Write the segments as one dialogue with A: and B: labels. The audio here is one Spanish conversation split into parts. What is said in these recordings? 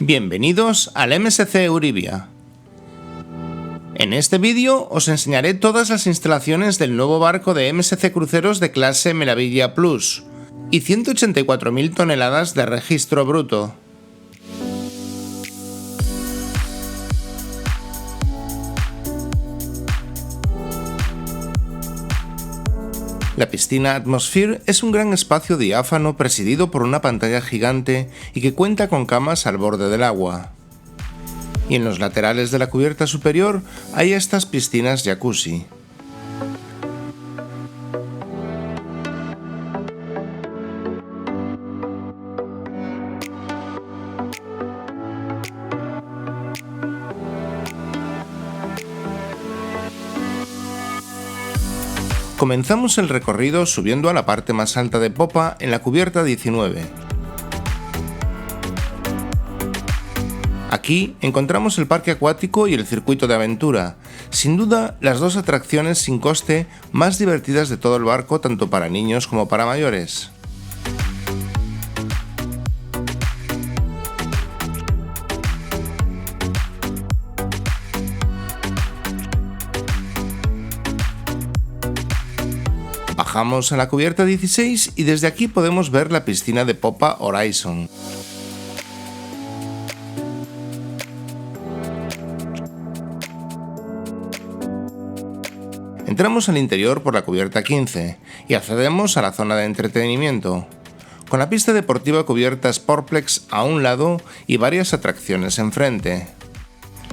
A: Bienvenidos al MSC Euribia. En este vídeo os enseñaré todas las instalaciones del nuevo barco de MSC Cruceros de clase Meraviglia Plus y 184.000 toneladas de registro bruto. La piscina Atmosphere es un gran espacio diáfano presidido por una pantalla gigante y que cuenta con camas al borde del agua. Y en los laterales de la cubierta superior hay estas piscinas jacuzzi. Comenzamos el recorrido subiendo a la parte más alta de popa en la cubierta 19. Aquí encontramos el parque acuático y el circuito de aventura, sin duda las dos atracciones sin coste más divertidas de todo el barco tanto para niños como para mayores. Bajamos a la cubierta 16 y desde aquí podemos ver la piscina de popa Horizon. Entramos al interior por la cubierta 15 y accedemos a la zona de entretenimiento, con la pista deportiva cubierta Sportplex a un lado y varias atracciones enfrente.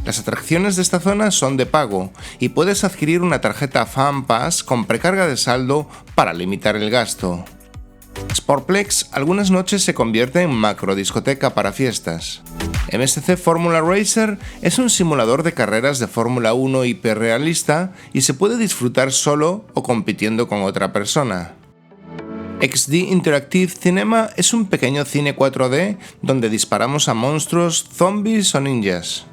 A: Las atracciones de esta zona son de pago y puedes adquirir una tarjeta Fan Pass con precarga de saldo para limitar el gasto. Sportplex algunas noches se convierte en macro discoteca para fiestas. MSC Formula Racer es un simulador de carreras de Fórmula 1 hiperrealista y se puede disfrutar solo o compitiendo con otra persona. XD Interactive Cinema es un pequeño cine 4D donde disparamos a monstruos, zombies o ninjas.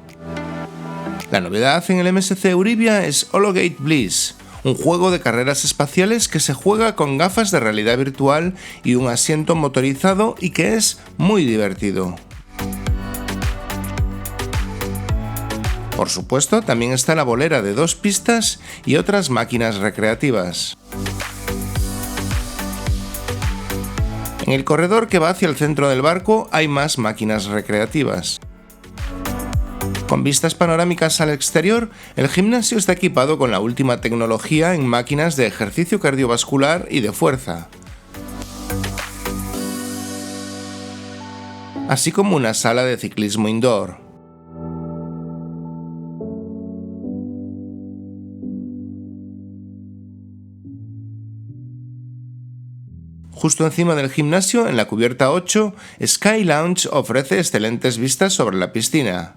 A: La novedad en el MSC Euribia es Hologate Bliss, un juego de carreras espaciales que se juega con gafas de realidad virtual y un asiento motorizado y que es muy divertido. Por supuesto, también está la bolera de 2 pistas y otras máquinas recreativas. En el corredor que va hacia el centro del barco hay más máquinas recreativas. Con vistas panorámicas al exterior, el gimnasio está equipado con la última tecnología en máquinas de ejercicio cardiovascular y de fuerza, así como una sala de ciclismo indoor. Justo encima del gimnasio, en la cubierta 8, Sky Lounge ofrece excelentes vistas sobre la piscina.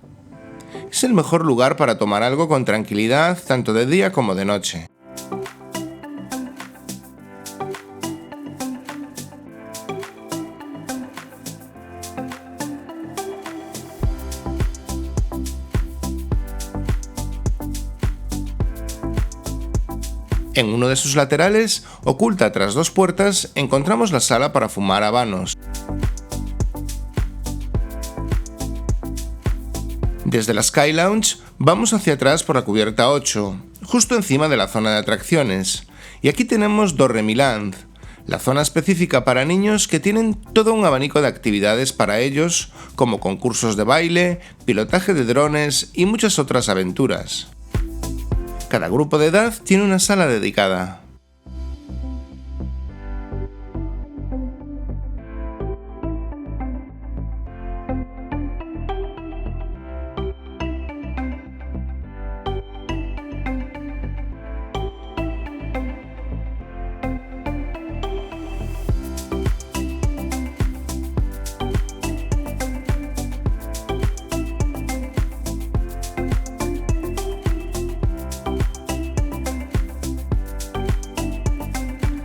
A: Es el mejor lugar para tomar algo con tranquilidad, tanto de día como de noche. En uno de sus laterales, oculta tras 2 puertas, encontramos la sala para fumar habanos. Desde la Sky Lounge vamos hacia atrás por la cubierta 8, justo encima de la zona de atracciones, y aquí tenemos Dorremiland, la zona específica para niños que tienen todo un abanico de actividades para ellos, como concursos de baile, pilotaje de drones y muchas otras aventuras. Cada grupo de edad tiene una sala dedicada.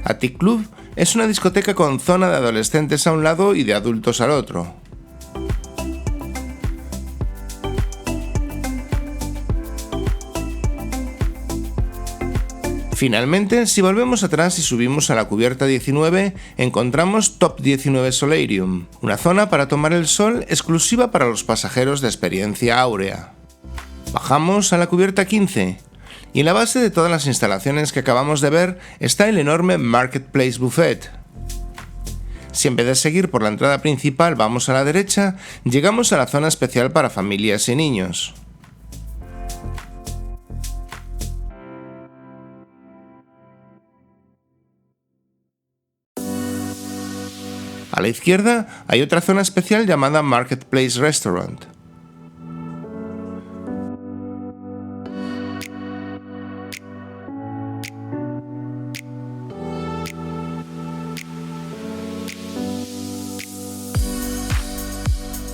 A: Attic Club es una discoteca con zona de adolescentes a un lado y de adultos al otro. Finalmente, si volvemos atrás y subimos a la cubierta 19, encontramos Top 19 Solarium, una zona para tomar el sol exclusiva para los pasajeros de experiencia áurea. Bajamos a la cubierta 15, y en la base de todas las instalaciones que acabamos de ver está el enorme Marketplace Buffet. Si en vez de seguir por la entrada principal vamos a la derecha, llegamos a la zona especial para familias y niños. A la izquierda hay otra zona especial llamada Marketplace Restaurant.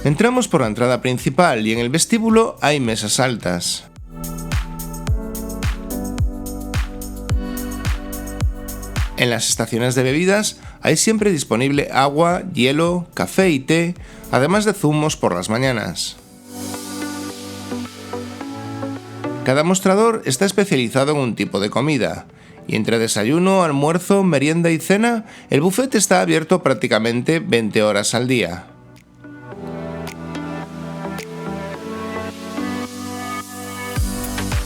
A: Entramos por la entrada principal y en el vestíbulo hay mesas altas. En las estaciones de bebidas hay siempre disponible agua, hielo, café y té, además de zumos por las mañanas. Cada mostrador está especializado en un tipo de comida, y entre desayuno, almuerzo, merienda y cena, el buffet está abierto prácticamente 20 horas al día.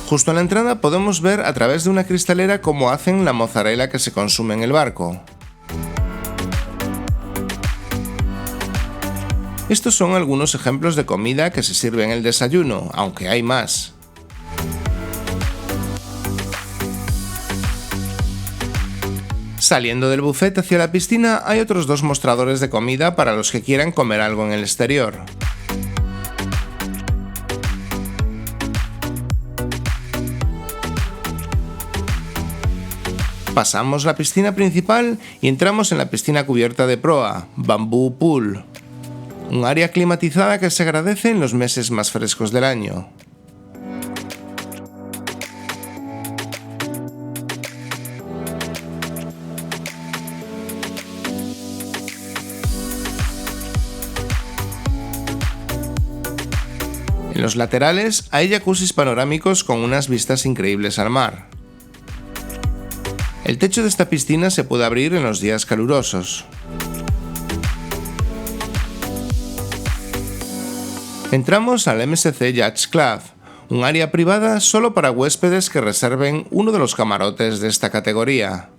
A: Justo a la entrada podemos ver a través de una cristalera cómo hacen la mozzarella que se consume en el barco. Estos son algunos ejemplos de comida que se sirve en el desayuno, aunque hay más. Saliendo del buffet hacia la piscina hay otros dos mostradores de comida para los que quieran comer algo en el exterior. Pasamos la piscina principal y entramos en la piscina cubierta de proa, Bamboo Pool, un área climatizada que se agradece en los meses más frescos del año. En los laterales hay jacuzzis panorámicos con unas vistas increíbles al mar. El techo de esta piscina se puede abrir en los días calurosos. Entramos al MSC Yacht Club, un área privada solo para huéspedes que reserven uno de los camarotes de esta categoría.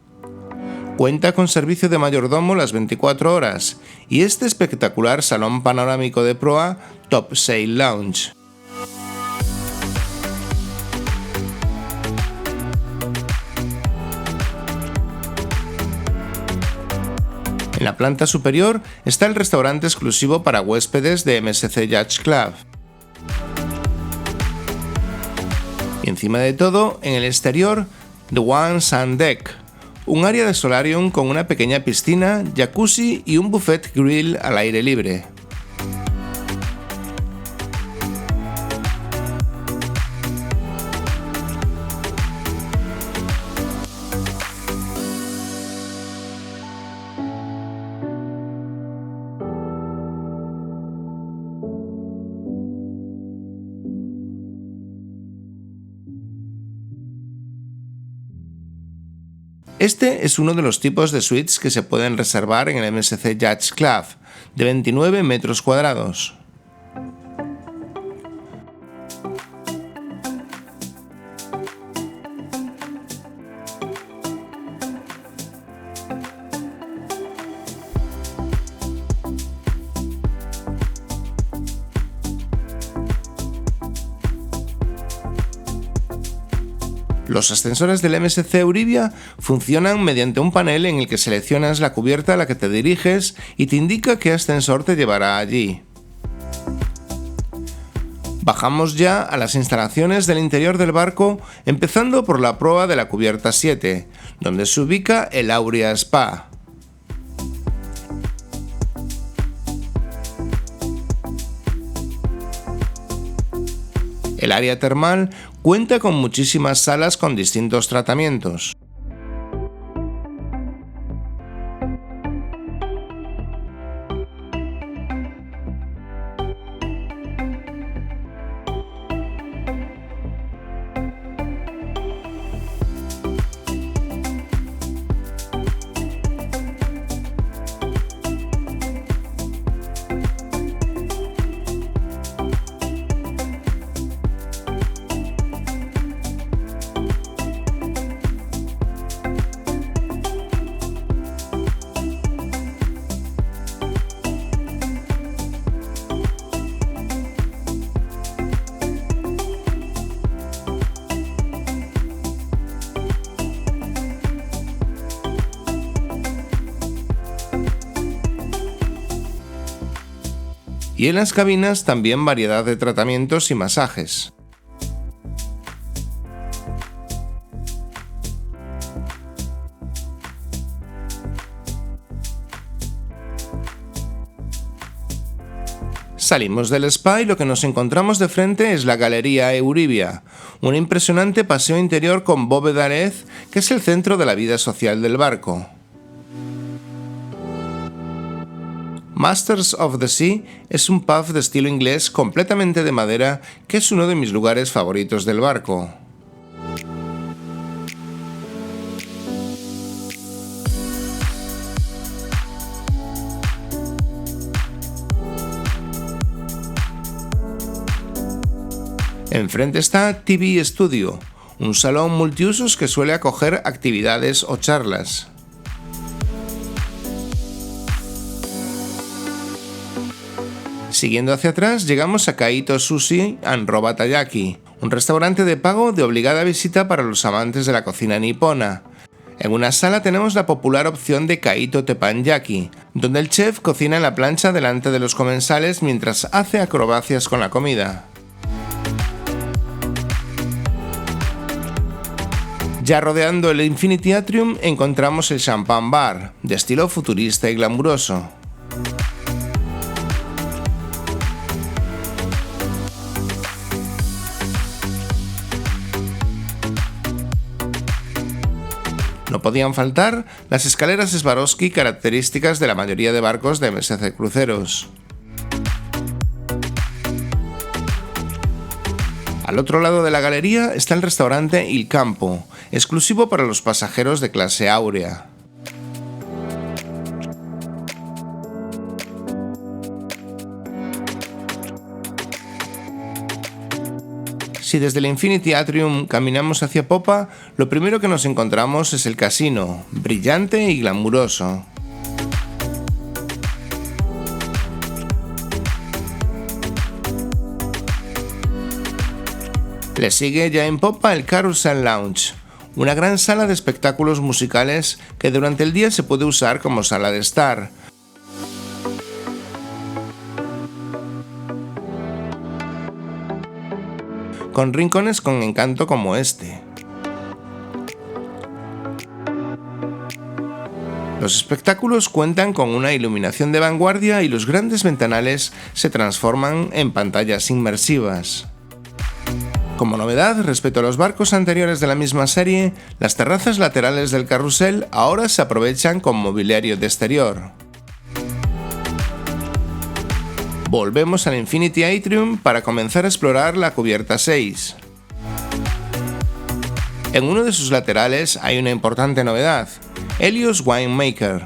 A: Cuenta con servicio de mayordomo las 24 horas y este espectacular salón panorámico de proa Top Sail Lounge. En la planta superior está el restaurante exclusivo para huéspedes de MSC Yacht Club. Y encima de todo, en el exterior, The One Sun Deck, un área de solarium con una pequeña piscina, jacuzzi y un buffet grill al aire libre. Este es uno de los tipos de suites que se pueden reservar en el MSC Yacht Club, de 29 metros cuadrados. Los ascensores del MSC Euribia funcionan mediante un panel en el que seleccionas la cubierta a la que te diriges y te indica qué ascensor te llevará allí. Bajamos ya a las instalaciones del interior del barco, empezando por la proa de la cubierta 7, donde se ubica el Aurea Spa. El área termal cuenta con muchísimas salas con distintos tratamientos. Y en las cabinas también variedad de tratamientos y masajes. Salimos del spa y lo que nos encontramos de frente es la Galería Euribia, un impresionante paseo interior con bóveda LED que es el centro de la vida social del barco. Masters of the Sea es un pub de estilo inglés completamente de madera que es uno de mis lugares favoritos del barco. Enfrente está TV Studio, un salón multiusos que suele acoger actividades o charlas. Siguiendo hacia atrás llegamos a Kaito Sushi and Roba-Taiyaki, un restaurante de pago de obligada visita para los amantes de la cocina nipona. En una sala tenemos la popular opción de Kaito Teppanyaki, donde el chef cocina en la plancha delante de los comensales mientras hace acrobacias con la comida. Ya rodeando el Infinity Atrium encontramos el Champagne Bar, de estilo futurista y glamuroso. No podían faltar las escaleras Swarovski características de la mayoría de barcos de MSC Cruceros. Al otro lado de la galería está el restaurante Il Campo, exclusivo para los pasajeros de clase áurea. Si desde el Infinity Atrium caminamos hacia popa, lo primero que nos encontramos es el casino, brillante y glamuroso. Le sigue ya en popa el Carousel Lounge, una gran sala de espectáculos musicales que durante el día se puede usar como sala de estar. Con rincones con encanto como este. Los espectáculos cuentan con una iluminación de vanguardia y los grandes ventanales se transforman en pantallas inmersivas. Como novedad respecto a los barcos anteriores de la misma serie, las terrazas laterales del carrusel ahora se aprovechan con mobiliario de exterior. Volvemos al Infinity Atrium para comenzar a explorar la cubierta 6. En uno de sus laterales hay una importante novedad, Helios Winemaker,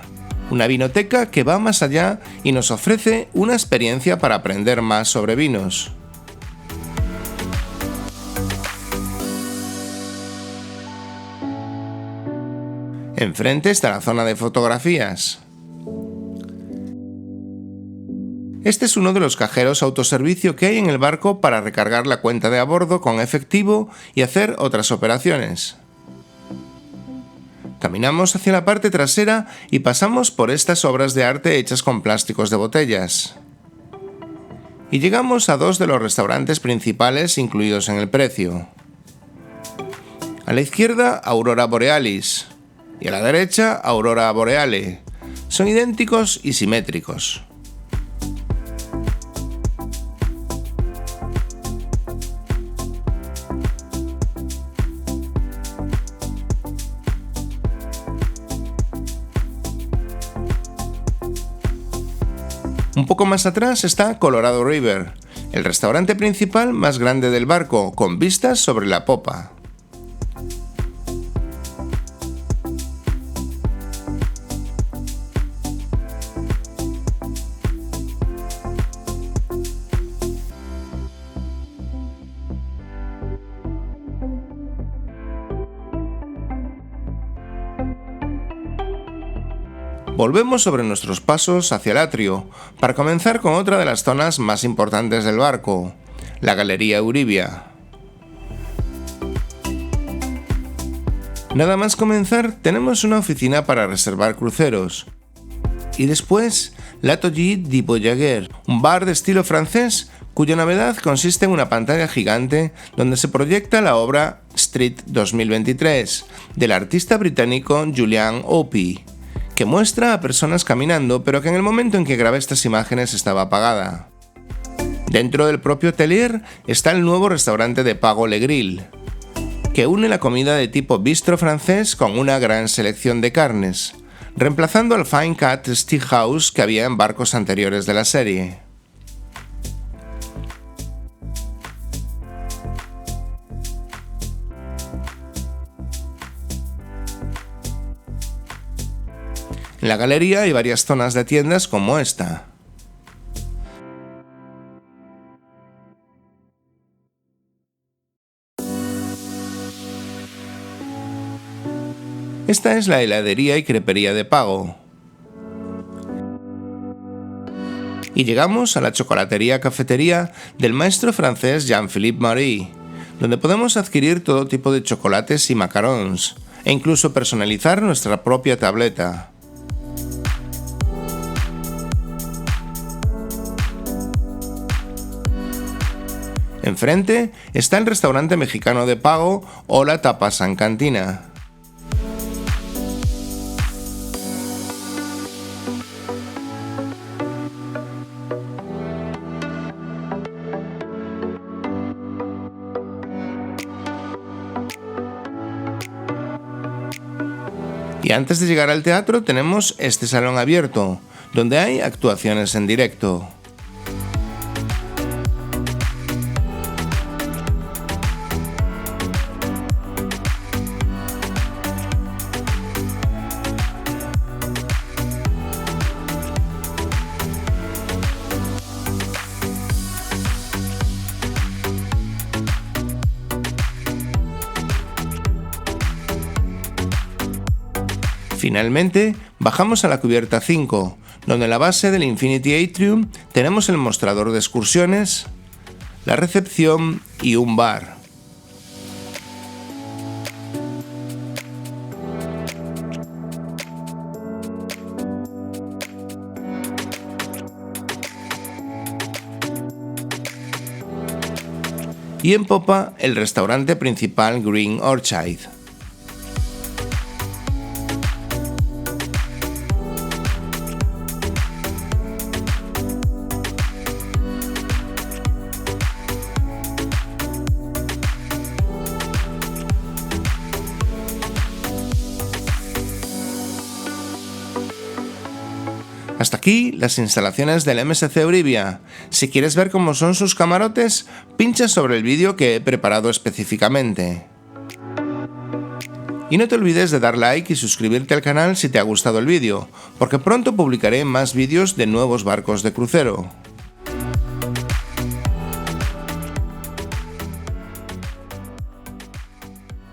A: una vinoteca que va más allá y nos ofrece una experiencia para aprender más sobre vinos. Enfrente está la zona de fotografías. Este es uno de los cajeros autoservicio que hay en el barco para recargar la cuenta de a bordo con efectivo y hacer otras operaciones. Caminamos hacia la parte trasera y pasamos por estas obras de arte hechas con plásticos de botellas. Y llegamos a dos de los restaurantes principales incluidos en el precio. A la izquierda, Aurora Borealis, y a la derecha, Aurora Boreale. Son idénticos y simétricos. Un poco más atrás está Colorado River, el restaurante principal más grande del barco, con vistas sobre la popa. Volvemos sobre nuestros pasos hacia el atrio, para comenzar con otra de las zonas más importantes del barco, la Galería Euribia. Nada más comenzar, tenemos una oficina para reservar cruceros. Y después, l'Atelier du Voyageur, un bar de estilo francés cuya novedad consiste en una pantalla gigante donde se proyecta la obra Street 2023 del artista británico Julian Opie, que muestra a personas caminando pero que en el momento en que grabé estas imágenes estaba apagada. Dentro del propio atelier está el nuevo restaurante de pago Le Grill, que une la comida de tipo bistro francés con una gran selección de carnes, reemplazando al Fine Cut Steakhouse que había en barcos anteriores de la serie. En la galería hay varias zonas de tiendas como esta. Esta es la heladería y crepería de pago. Y llegamos a la chocolatería-cafetería del maestro francés Jean-Philippe Marie, donde podemos adquirir todo tipo de chocolates y macarons, e incluso personalizar nuestra propia tableta. Enfrente está el restaurante mexicano de pago Hola Tapas en Cantina. Y antes de llegar al teatro tenemos este salón abierto, donde hay actuaciones en directo. Finalmente, bajamos a la cubierta 5, donde en la base del Infinity Atrium tenemos el mostrador de excursiones, la recepción y un bar. Y en popa, el restaurante principal Green Orchard. Hasta aquí las instalaciones del MSC Euribia. Si quieres ver cómo son sus camarotes, pincha sobre el vídeo que he preparado específicamente. Y no te olvides de dar like y suscribirte al canal si te ha gustado el vídeo, porque pronto publicaré más vídeos de nuevos barcos de crucero.